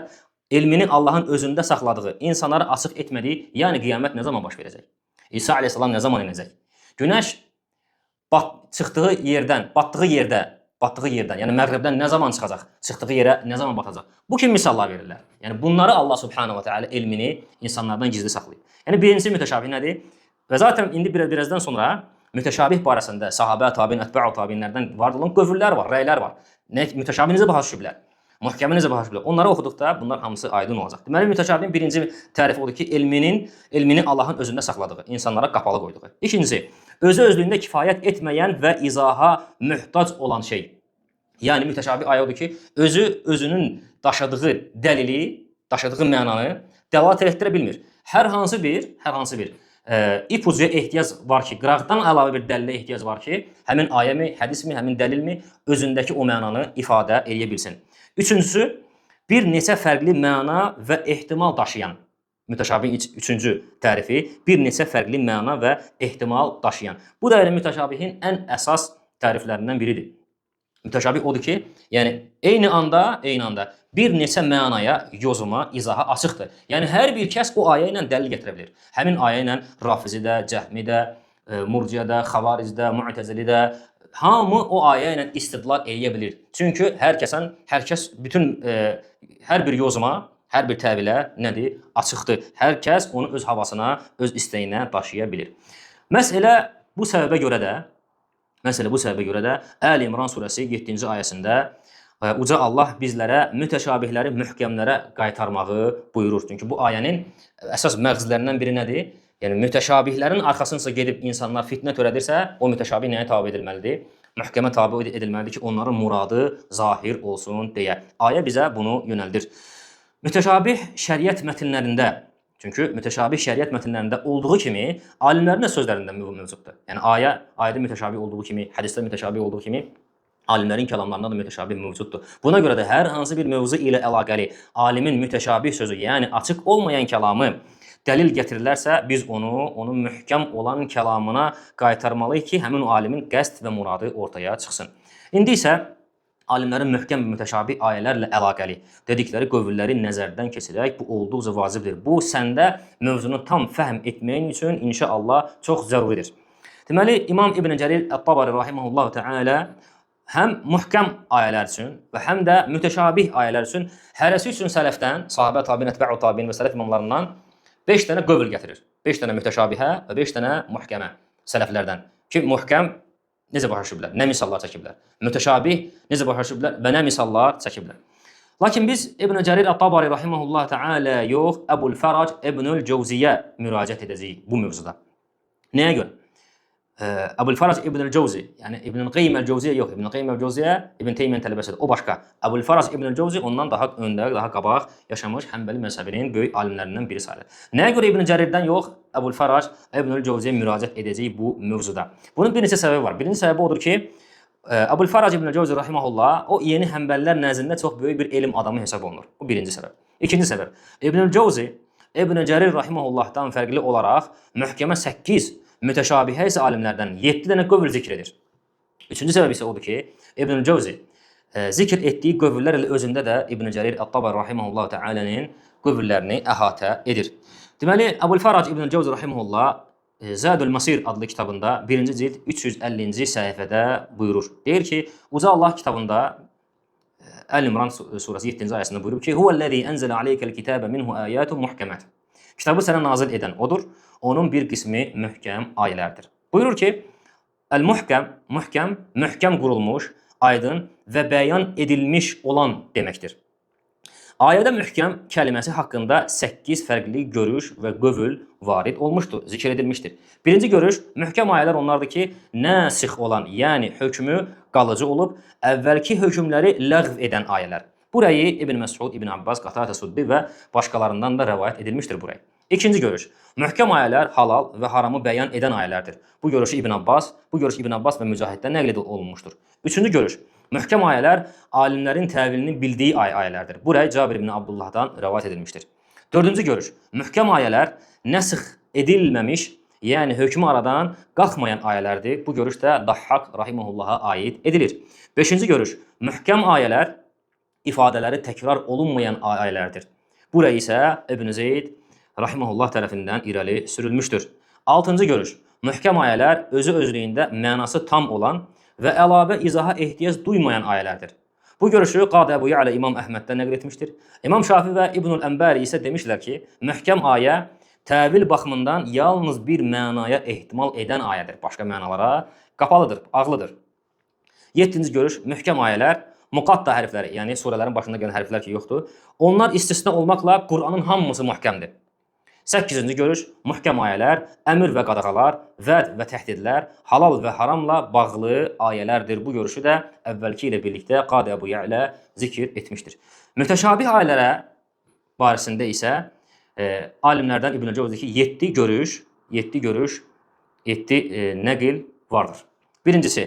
Elmini Allahın özündə saxladığı, insanlara açıq etmədiyi, yəni qiyamət nə zaman baş verəcək? İsa aleyhissalam nə zaman inəcək? Günəş batdığı yerdən, yəni məğribdən nə zaman çıxacaq? Çıxdığı yerə nə zaman batacaq? Bu kimi misallar verirlər. Yəni bunları Allah Subhanahu Taala elmini insanlardan gizli saxlayıb. Yəni birincisi mütəşabih nədir? Və zaten indi birazdan sonra mütəşabih barəsində sahabə, tabiin, ətbə'u tabiinlərdən var olan qövüllər var, rəylər var. Mütəşabih necə başa düşüblər? Möhkəmi necə başa düşüblər? Onları oxuduqda bunlar hamısı aydın olacaq. Deməli, mütəşabihin birinci tərifi odur ki, elmini Allahın özündə saxladığı, insanlara qapalı qoyduğu. İkincisi, özü-özlüyündə kifayət etməyən və izaha möhtac olan şey. Yəni, mütəşabih ayə odur ki, özünün daşıdığı dəlili, daşıdığı mənanı dəlalət etdirə bilmir. Hər hansı bir ipucuya ehtiyac var ki, qıraqdan əlavə bir dəlilə ehtiyac var ki, həmin ayəmi, hədismi, həmin dəlilmi özündəki o mənanı ifadə edə bilsin. Üçüncüsü, bir neçə fərqli məna və ehtimal daşıyan, mütəşabihin üçüncü tərifi, bir neçə fərqli məna və ehtimal daşıyan. Bu da mütəşabihin ən əsas təriflərindən biridir. Mütəşabih odur ki, yəni eyni anda bir neçə mənaya, yozuma, izaha açıqdır. Yəni hər bir kəs o ayə ilə dəlil gətirə bilir. Həmin ayə ilə Rafizidə, Cəhmidə, Murciədə, Xavaricdə, Mu'təzilidə hamı o ayə ilə istidlal edə bilir. Çünki hər bir yozuma, hər bir təvilə nədir? Açıqdır. Hər kəs onu öz havasına, öz istəyinə daşıya bilir. Məsələ bu səbəbə görə də Əl-İmran surəsi 7-ci ayəsində Uca Allah bizlərə mütəşabihləri möhkəmlərə qaytarmağı buyurur. Çünki bu ayənin əsas məğzlərindən biri nədir? Yəni mütəşabihlərin arxasınca gedib insanlar fitnə törədirsə, o mütəşabih nəyə tabe edilməlidir? Möhkəmə tabe edilməlidir ki, onların muradı zahir olsun deyə. Ayə bizə bunu yönəldir. Mütəşabih şəriət mətnlərində, çünki mütəşabih şəriət mətnlərində olduğu kimi, alimlərin də sözlərində mövcuddur. Yəni ayədə mütəşabih olduğu kimi, hədisdə mütəşabih olduğu kimi, alimlərin kəlamlarında da mütəşabih mövcuddur. Buna görə də hər hansı bir mövzu ilə əlaqəli alimin mütəşabih sözü, yəni açıq olmayan kəlamı dəlil gətirilərsə, biz onun möhkəm olan kəlamına qaytarmalıyıq ki, həmin o alimin qəsd və muradı ortaya çıxsın. İndi isə alimlərin möhkəm və mütəşabih ayələrlə əlaqəli dedikləri qövülləri nəzərdən keçirək, bu olduqca vacibdir. Bu, səndə mövzunu tam fəhm etməyin üçün inşallah çox zəruridir. Deməli, İmam İbn Cərir Ət-Tabari rahimehullah təala həm möhkəm ayələr üçün və həm də mütəşabih ayələr üçün hərəsi üçün sələfdən, sahabə, tabiin, ətbə'u tabiin və sələf imamlarından 5 dənə qövl gətirir. 5 dənə mütəşabihə və 5 dənə möhkəmə sələflərdən. Ki, möhkəm necə başa düşüblər, nə misallar çəkiblər. Mütəşabih necə başa düşüblər və nə misallar çəkiblər. Lakin biz İbn Cərir Ət-Tabari rahimehullah təala yox, Əbul Fəraj İbnül Cəvziyyə müraciət edəcəyik bu mövzuda. Nəyə görə? Əbul Fəraj İbnül Cəvzi, yəni İbn Qayyim el-Cəvziyyə yox, İbn Qayyim el-Cəvziyyə İbn Teymiyyə tələbəsidir, o başqa. Əbul Fəraj İbnül Cəvzi ondan daha öndə, daha qabaq yaşamış Həmbəli məzhəbinin böyük alimlərindən biri sayılır. Nəyə görə İbn Cərirdən yox, Əbul Fəraj İbnül Cəvziyyə müraciət edəcəyik bu mövzuda? Bunun bir neçə səbəbi var. Birinci səbəbi odur ki, Əbul Fəraj İbnül Cəvzi rahimehullah o yeni Həmbəlilər nəzdində çox böyük bir elm adamı hesab olunur. Bu birinci səbəb. İkinci səbəb, İbnül Cəvzi İbn Cərir rahimehullahdan fərqli olaraq möhkəmə 8, mütəşabihə isə alimlərdən 7 dənə qövl zikr edir. Üçüncü səbəb isə odur ki, İbn Cəvzi zikr etdiyi qövllər ilə özündə də İbn Cərir Ət-Tabari rahimehullah təalənin qövllərini əhatə edir. Deməli, Əbul Fəraj İbn Cəvzi rahimehullah Zadul Masir adlı kitabında 1-ci cild 350-ci səhifədə buyurur. Deyir ki, Uca Allah kitabında Əl-İmran surəsi 7-ci ayəsində buyurub ki, Huvəl-ləzi ənzələ aleykel kitəbə minhu əyətun muhkəmət. Kitabı sənə nazil edən odur, onun bir qismi möhkəm ayələrdir. Buyurur ki, Əl-Muhkəm, möhkəm qurulmuş, aydın və bəyan edilmiş olan deməkdir. Ayədə möhkəm kəlməsi haqqında 8 fərqli görüş və qövl varid olmuşdur, zikr edilmişdir. Birinci görüş, möhkəm ayələr onlardır ki, nəsix olan, yəni hökmü qalıcı olub, əvvəlki hökmləri ləğv edən ayələr. Burayı İbn Məsud, İbn Abbas, Qatadə Suddi və başqalarından da rəvayət edilmişdir burayı. İkinci görüş, möhkəm ayələr halal və haramı bəyan edən ayələrdir. Bu görüş İbn Abbas və Mücahiddən nəql olunmuşdur. Üçüncü görüş, möhkəm ayələr alimlərin təvilini bildiyi ayələrdir. Burayı Cabir ibn Abdullahdan rəvayət edilmişdir. Dördüncü görüş, möhkəm ayələr nəsx edilməmiş, yəni hökmü aradan qalxmayan ayələrdir. Bu görüş də Dahhak rahimehullaha aid edilir. Beşinci görüş, möhkəm ayələr ifadələri təkrar olunmayan ayələrdir. Burayı isə İbn Zeyd rahimehullah tərəfindən irəli sürülmüşdür. Altıncı görüş, möhkəm ayələr özü-özlüyündə mənası tam olan və əlavə izaha ehtiyac duymayan ayələrdir. Bu görüşü Qadı Əbu Ya'la İmam Əhməddən nəql etmişdir. İmam Şafi və İbnül Ənbəri isə demişlər ki, möhkəm ayə təvil baxımından yalnız bir mənaya ehtimal edən ayədir. Başqa mənalara qapalıdır, ağlıdır. 7-ci görüş, möhkəm ayələr muqatta hərfləri, yəni surələrin başında gələn hərflər ki yoxdur, onlar istisna olmaqla Qur'anın hamısı möhkəmdir. 8-ci görüş, möhkəm ayələr, əmr və qadağalar, vəd və təhdidlər, halal və haramla bağlı ayələrdir. Bu görüşü də əvvəlki ilə birlikdə Qadı Əbu Ya'la zikr etmişdir. Mütəşabih ayələrə barəsində isə alimlərdən İbn Cəvzi ki 7 görüş, 7 nəql vardır. Birincisi,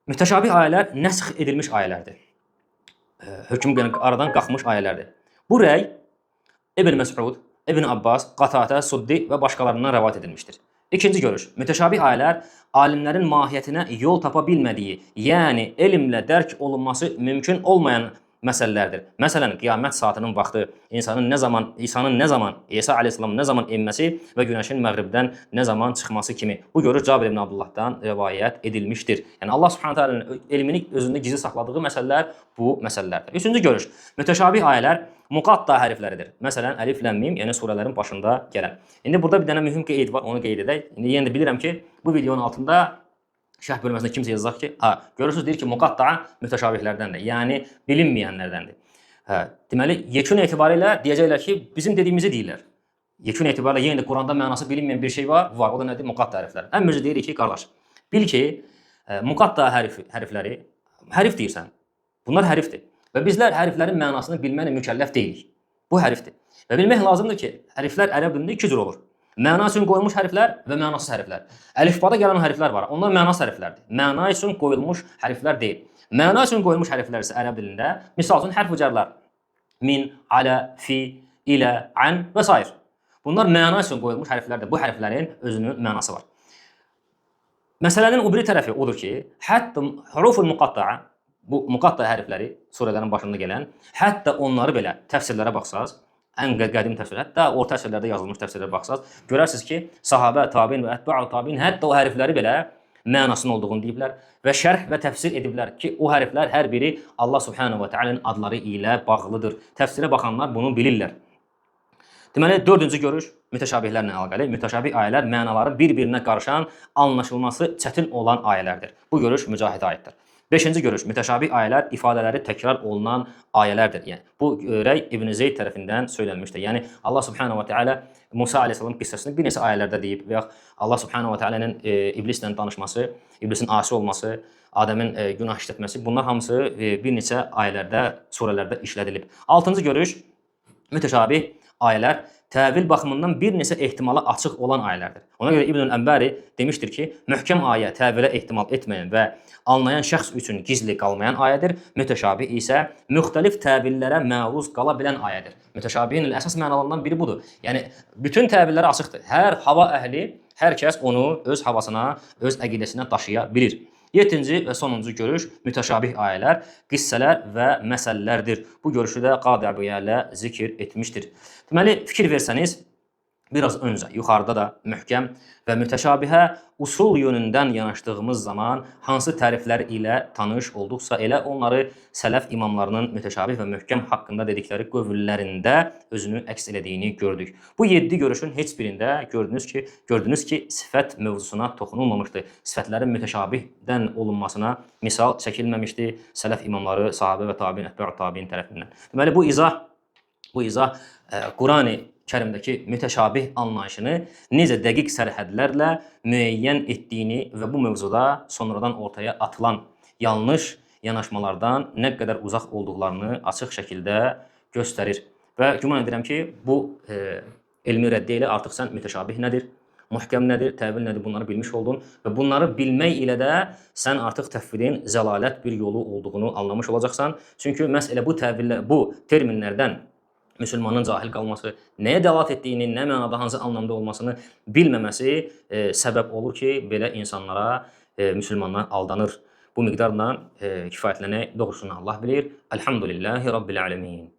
mütəşabih ayələr nəsx edilmiş ayələrdir. Hökm aradan qalxmış ayələrdir. Bu rəy İbn Məsud, İbn Abbas, Qatadə, Suddi və başqalarından rəvayət edilmişdir. İkinci görüş, mütəşabih ayələr alimlərin mahiyyətinə yol tapa bilmədiyi, yəni elmlə dərk olunması mümkün olmayan məsələlərdir. Məsələn, qiyamət saatının vaxtı, İsa'nın nə zaman, İsa aleyhissalam nə zaman enməsi və günəşin məğribdən nə zaman çıxması kimi. Bu görüş Cabir ibn Abdullahdan rəvayət edilmişdir. Yəni Allah Subhanahu taala'nın elmini özündə gizli saxladığı məsələlər bu məsələlərdir. Üçüncü görüş, mütəşabih ayələr muqatta hərfləridir. Məsələn, əlif, ləm, mim, yəni surələrin başında gələn. İndi burada bir dənə mühüm qeyd var, onu qeyd edək. İndi yenə də bilirəm ki, bu videonun altında şərh bölməsində kimsə yazacaq ki, görürsünüz deyir ki, muqatta mütəşabihlərdəndir, yəni bilinməyənlərdəndir. Deməli, yekun etibarilə deyəcəklər ki, bizim dediyimizi deyirlər. Yekun etibarilə yenə də Quranda mənası bilinməyən bir şey var. O da nədir? Muqatta hərflər. Ən mücü deyirik ki, qardaş, bil ki, muqatta hərfləri, hərif deyirsən, bunlar hərifdir. Və bizlər hərflərin mənasını bilməklə mükəlləf deyilik. Bu hərfdir. Və bilmək lazımdır ki, hərflər ərəb dilində iki cür olur. Məna üçün qoyulmuş hərflər və mənasız hərflər. Əlifbada gələn hərflər var. Onlar mənasız hərflərdir. Məna üçün qoyulmuş hərflər deyil. Məna üçün qoyulmuş hərflər isə ərəb dilində, misal üçün hərf-i cərlər. Min, alə, fi, ilə, ən və s. Bunlar məna üçün qoyulmuş hərflərdir. Bu hərflərin özünün mənası var. Məsələnin o biri tərəfi odur ki, hətta huruful muqatta'a, bu muqatta hərfləri surələrin başında gələn, hətta onları belə təfsirlərə baxsaz, ən qədim təfsirlər, hətta orta əsrlərdə yazılmış təfsirlərə baxsaz, görərsiniz ki, sahabə, tabiin və ətba'u tabiin hətta o hərfləri belə mənasının olduğunu deyiblər və şərh və təfsir ediblər ki, o hərflər hər biri Allah Subhanahu va Taala'nın adları ilə bağlıdır. Təfsirə baxanlar bunu bilirlər. Deməli, dördüncü görüş mütəşabihlərlə əlaqəli. Mütəşabih ayələr mənaları bir-birinə qarışan, anlaşılması çətin olan ayələrdir. Bu görüş Mücahidə aiddir. Beşinci görüş mütəşabih ayələr ifadələri təkrar olunan ayələrdir. Yəni bu rəy İbn Zeyd tərəfindən söylənmişdir. Yəni Allah Subhanahu va Taala Musa əleyhissalam qissəsini bir neçə ayələrdə deyib və ya Allah Subhanahu va Taala'nın iblislə danışması, iblisin asi olması, Adəmin günah işlətməsi, bunlar hamısı bir neçə ayələrdə, surələrdə işlədilib. Altıncı görüş mütəşabih ayələr təvil baxımından bir neçə ehtimala açıq olan ayələrdir. Ona görə İbn Əmbəri demişdir ki, möhkəm ayə təvilə ehtimal etməyən və anlayan şəxs üçün gizli qalmayan ayədir. Mütəşabih isə müxtəlif təvillərə məruz qala bilən ayədir. Mütəşabihin əsas mənalarından biri budur. Yəni bütün təvillərə açıqdır. Hər hava əhli, hər kəs onu öz havasına, öz əqidəsinə daşıya bilir. 7-ci və sonuncu görüş mütəşabih ayələr, qissələr və məsələlərdir. Bu görüşü də Qadi Əbiyələ zikr etmişdir. Deməli, fikir versəniz, biraz öncə, yuxarıda da möhkəm və mütəşabihə usul yönündən yanaşdığımız zaman hansı təriflər ilə tanış olduqsa, elə onları sələf imamlarının mütəşabih və möhkəm haqqında dedikləri qövüllərində özünü əks elədiyini gördük. Bu 7 görüşün heç birində gördünüz ki, sifət mövzusuna toxunulmamışdı. Sifətlərin mütəşabihdən olunmasına misal çəkilməmişdi sələf imamları, sahabə və tabiin, ətba'u tabiin tərəfindən. Deməli, bu izah Qurani Kərimdəki mütəşabih anlayışını necə dəqiq sərhədlərlə müəyyən etdiyini və bu mövzuda sonradan ortaya atılan yanlış yanaşmalardan nə qədər uzaq olduqlarını açıq şəkildə göstərir. Və güman edirəm ki, bu elmi rəddiyə ilə artıq sən mütəşabih nədir, muhkəm nədir, təvil nədir, bunları bilmiş oldun və bunları bilmək ilə də sən artıq təfvidin zəlalət bir yolu olduğunu anlamış olacaqsan. Çünki məhz elə bu terminlərdən müsəlmanın cahil qalması, nəyə dəlalət etdiyini, nə mənada, hansı anlamda olmasını bilməməsi səbəb olur ki, belə insanlara müsəlmanlar aldanır. Bu miqdarla kifayətlənək doğrusunu Allah bilir. Elhamdülillahi Rabbil alemin.